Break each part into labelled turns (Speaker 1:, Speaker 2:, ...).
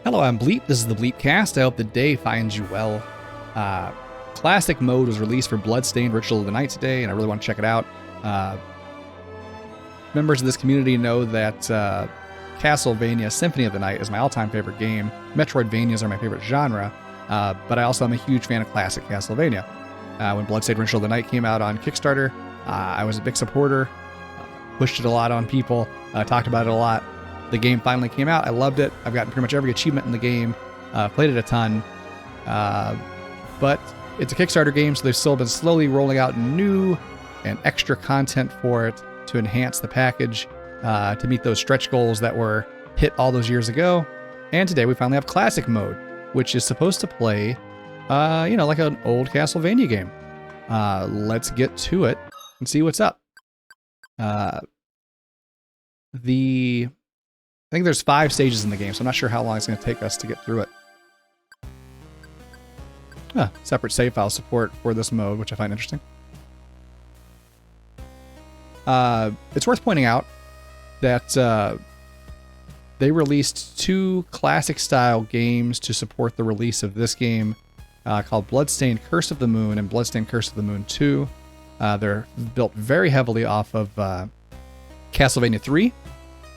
Speaker 1: Hello, I'm Bleep. This is the Bleepcast. I hope the day finds you well. Classic mode was released for Bloodstained Ritual of the Night today, and I really want to check it out. Members of this community know that Castlevania Symphony of the Night is my all-time favorite game. Metroidvanias are my favorite genre, but I also am a huge fan of classic Castlevania. When Bloodstained Ritual of the Night came out on Kickstarter, I was a big supporter, pushed it a lot on people, talked about it a lot. The game finally came out. I loved it. I've gotten pretty much every achievement in the game, played it a ton, but it's a Kickstarter game, so they've still been slowly rolling out new and extra content for it to enhance the package, to meet those stretch goals that were hit all those years ago. And today we finally have Classic Mode, which is supposed to play, like an old Castlevania game. Let's get to it and see what's up. I think there's 5 stages in the game, so I'm not sure how long it's going to take us to get through it. Separate save file support for this mode, which I find interesting. It's worth pointing out that they released 2 classic-style games to support the release of this game, called Bloodstained Curse of the Moon and Bloodstained Curse of the Moon 2. They're built very heavily off of Castlevania 3,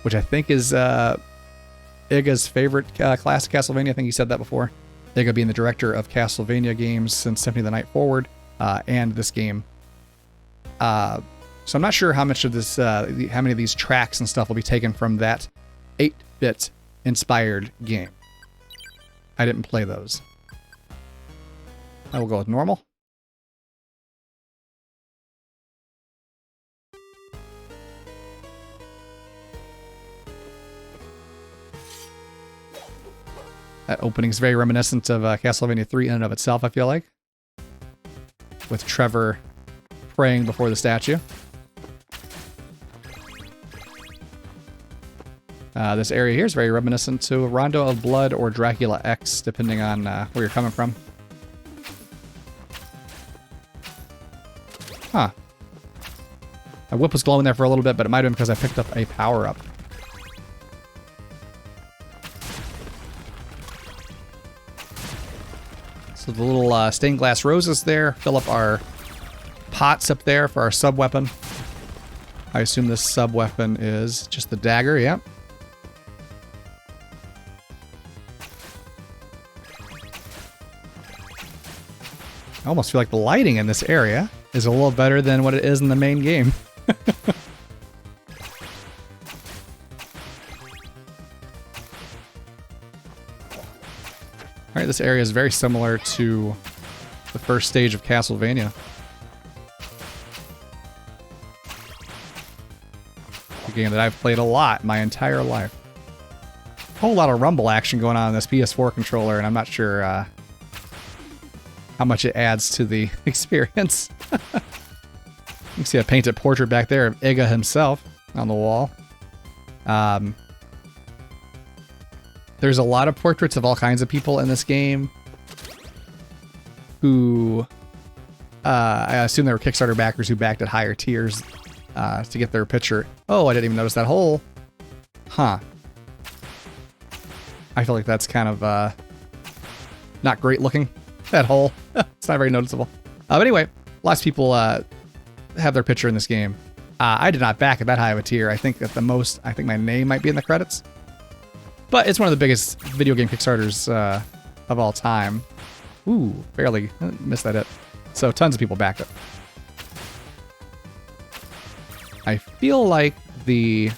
Speaker 1: which I think is Iga's favorite classic Castlevania. I think he said that before. Iga being the director of Castlevania games since Symphony of the Night forward, and this game. So I'm not sure how much of this, how many of these tracks and stuff will be taken from that 8-bit inspired game. I didn't play those. I will go with normal. That opening is very reminiscent of Castlevania 3 in and of itself, I feel like. With Trevor praying before the statue. This area here is very reminiscent to Rondo of Blood or Dracula X, depending on where you're coming from. Huh. My whip was glowing there for a little bit, but it might have been because I picked up a power-up. So the little stained glass roses there fill up our pots up there for our sub-weapon. I assume this sub-weapon is just the dagger, yep. I almost feel like the lighting in this area is a little better than what it is in the main game. Alright, this area is very similar to the first stage of Castlevania. A game that I've played a lot my entire life. A whole lot of rumble action going on this PS4 controller, and I'm not sure how much it adds to the experience. You can see a painted portrait back there of Iga himself on the wall. There's a lot of portraits of all kinds of people in this game who, I assume they were Kickstarter backers who backed at higher tiers to get their picture. Oh, I didn't even notice that hole. Huh. I feel like that's kind of not great looking, that hole. It's not very noticeable. But anyway, lots of people have their picture in this game. I did not back at that high of a tier. I think at the most, I think my name might be in the credits. But it's one of the biggest video game Kickstarters of all time. Ooh, barely missed that hit. So tons of people backed it. I feel like the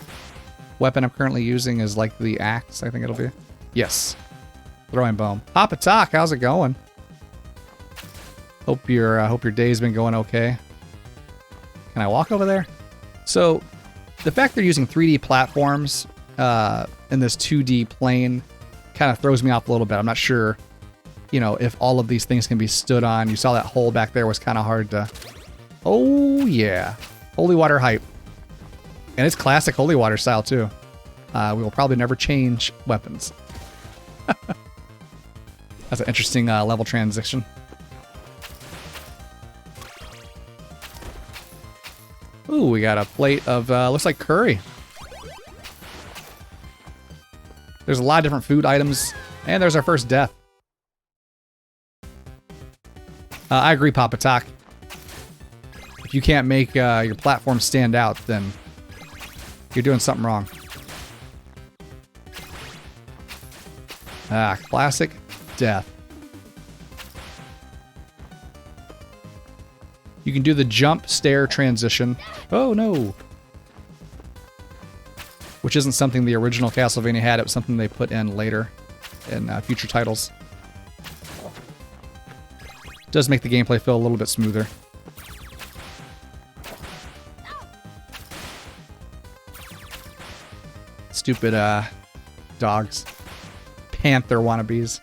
Speaker 1: weapon I'm currently using is like the axe, I think it'll be. Yes. Throwing boom. Papa Talk, how's it going? Hope your day's been going okay. Can I walk over there? So, the fact they're using 3D platforms in this 2D plane kind of throws me off a little bit. I'm not sure, if all of these things can be stood on. You saw that hole back there was kind of hard to... Oh, yeah. Holy water hype. And it's classic holy water style, too. We will probably never change weapons. That's an interesting level transition. Ooh, we got a plate of, looks like curry. There's a lot of different food items, and there's our first death. I agree, Papa Talk. If you can't make your platform stand out, then you're doing something wrong. Ah, classic death. You can do the jump stair transition. Oh no! Which isn't something the original Castlevania had. It was something they put in later in future titles. Does make the gameplay feel a little bit smoother. Stupid dogs. Panther wannabes.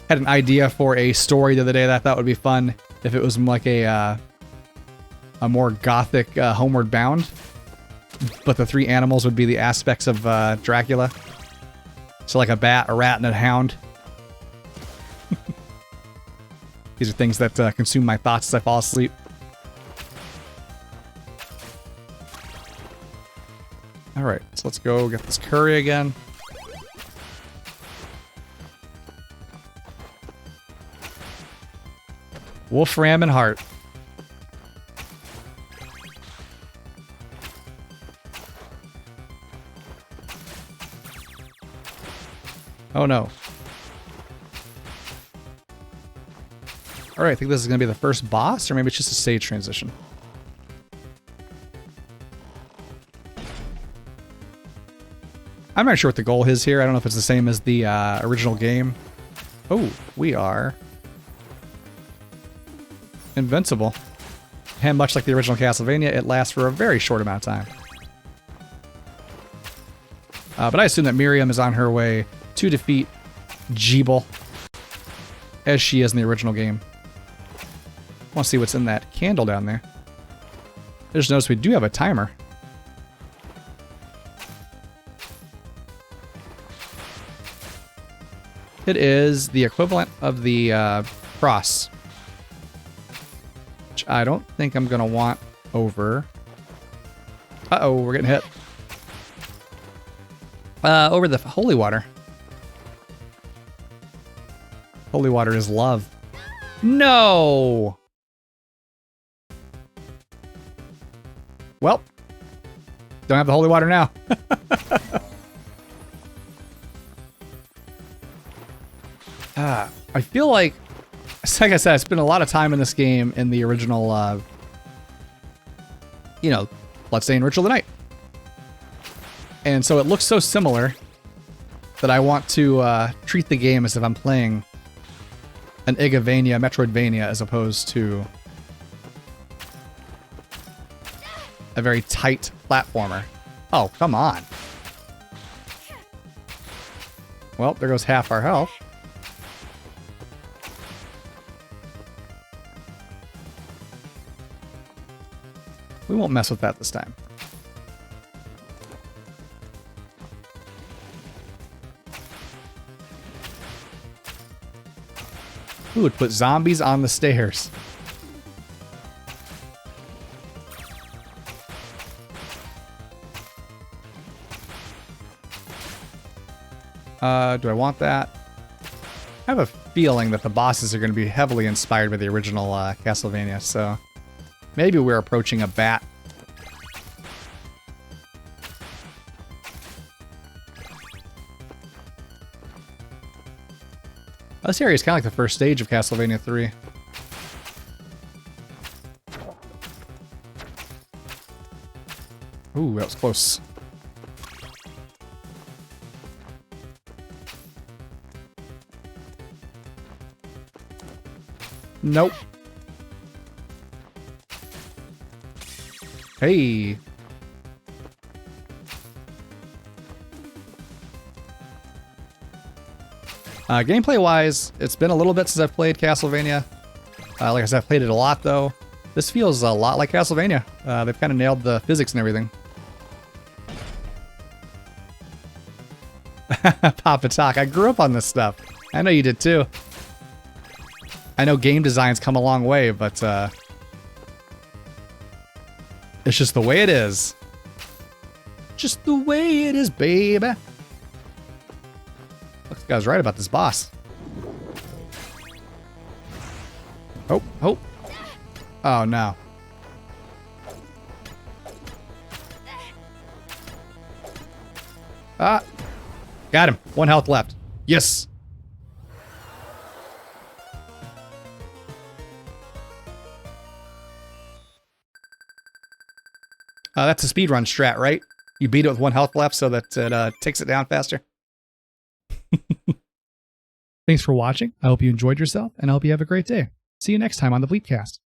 Speaker 1: Had an idea for a story the other day that I thought would be fun if it was like a more gothic Homeward Bound, but the three animals would be the aspects of Dracula. So like a bat, a rat, and a hound. These are things that consume my thoughts as I fall asleep. Alright, so let's go get this curry again. Wolfram and Heart. Oh no. Alright, I think this is going to be the first boss, or maybe it's just a stage transition. I'm not sure what the goal is here. I don't know if it's the same as the original game. Oh, we are invincible. And much like the original Castlevania, it lasts for a very short amount of time. But I assume that Miriam is on her way to defeat Jeeble, as she is in the original game. I want to see what's in that candle down there. I just noticed we do have a timer. It is the equivalent of the cross, which I don't think I'm going to want over. Uh-oh, we're getting hit. Over the holy water. Holy water is love. No! Well, don't have the holy water now. I feel like I said, I spent a lot of time in this game in the original, you know, Bloodstained Ritual of the Night. And so it looks so similar that I want to treat the game as if I'm playing an Igavania, Metroidvania, as opposed to a very tight platformer. Oh, come on. Well, there goes half our health. We won't mess with that this time. Who would put zombies on the stairs? Do I want that? I have a feeling that the bosses are going to be heavily inspired by the original Castlevania, so maybe we're approaching a bat. This area is kind of like the first stage of Castlevania 3. Ooh, that was close. Nope. Hey. Gameplay-wise, it's been a little bit since I've played Castlevania. Like I said, I've played it a lot, though. This feels a lot like Castlevania. They've kind of nailed the physics and everything. Papa Talk, I grew up on this stuff. I know you did, too. I know game design's come a long way, but it's just the way it is. Just the way it is, baby. Looks like I was right about this boss. Oh, oh. Oh, no. Ah. Got him. 1 health left. Yes. That's a speedrun strat, right? You beat it with 1 health left so that it takes it down faster. Thanks for watching. I hope you enjoyed yourself, and I hope you have a great day. See you next time on the Bleepcast.